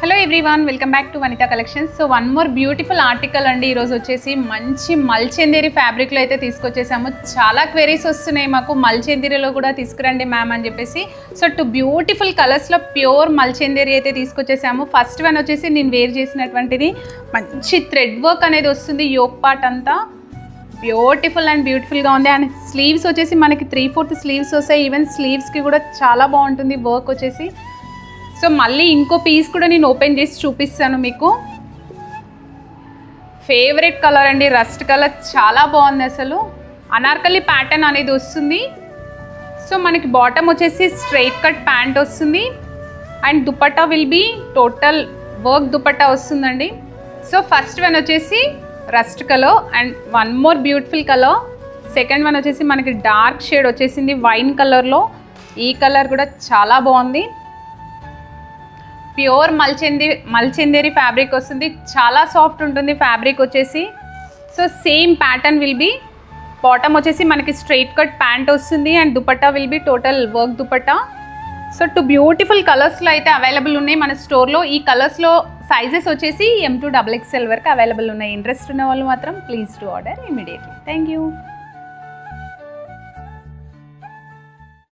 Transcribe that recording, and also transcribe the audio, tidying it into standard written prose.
Hello everyone, welcome back to Vanitha collections. So one more beautiful article అండి. ఈరోజు వచ్చేసి మంచి మల్చందేరి ఫ్యాబ్రిక్లో అయితే తీసుకొచ్చేసాము. చాలా క్వెరీస్ వస్తున్నాయి మాకు, మల్చందేరిలో కూడా తీసుకురండి మ్యామ్ అని చెప్పేసి. సో టూ బ్యూటిఫుల్ కలర్స్లో ప్యూర్ మల్చందేరి అయితే తీసుకొచ్చేసాము. ఫస్ట్ వన్ వచ్చేసి నేను వేర్ చేసినటువంటిది మంచి థ్రెడ్ వర్క్ అనేది వస్తుంది. యోక్ పార్ట్ అంతా బ్యూటిఫుల్ అండ్ బ్యూటిఫుల్గా ఉంది. అండ్ స్లీవ్స్ వచ్చేసి మనకి 3/4 స్లీవ్స్ వస్తాయి. ఈవెన్ స్లీవ్స్కి కూడా చాలా బాగుంటుంది వర్క్ వచ్చేసి. సో మళ్ళీ ఇంకో పీస్ కూడా నేను ఓపెన్ చేసి చూపిస్తాను మీకు. ఫేవరెట్ కలర్ అండి, రస్ట్ కలర్, చాలా బాగుంది అసలు. అనార్కలి ప్యాటర్న్ అనేది వస్తుంది. సో మనకి బాటమ్ వచ్చేసి స్ట్రైట్ కట్ ప్యాంట్ వస్తుంది. And dupatta will be total work dupatta వస్తుందండి. సో ఫస్ట్ వన్ వచ్చేసి rust colour and one more beautiful colour. Second one వచ్చేసి మనకి డార్క్ షేడ్ వచ్చేసింది వైన్ కలర్లో. ఈ కలర్ కూడా చాలా బాగుంది. ప్యూర్ మల్చందేరి ఫ్యాబ్రిక్ వస్తుంది. చాలా సాఫ్ట్ ఉంటుంది ఫ్యాబ్రిక్ వచ్చేసి. So same pattern will be. Bottom వచ్చేసి మనకి స్ట్రైట్ కట్ ప్యాంట్ వస్తుంది and dupatta will be total work dupatta. So two beautiful కలర్స్లో అయితే అవైలబుల్ ఉన్నాయి మన స్టోర్లో. ఈ కలర్స్లో సైజెస్ వచ్చేసి M to XXL వరకు అవైలబుల్ ఉన్నాయి. ఇంట్రెస్ట్ ఉన్న వాళ్ళు మాత్రం please to order immediately. Thank you.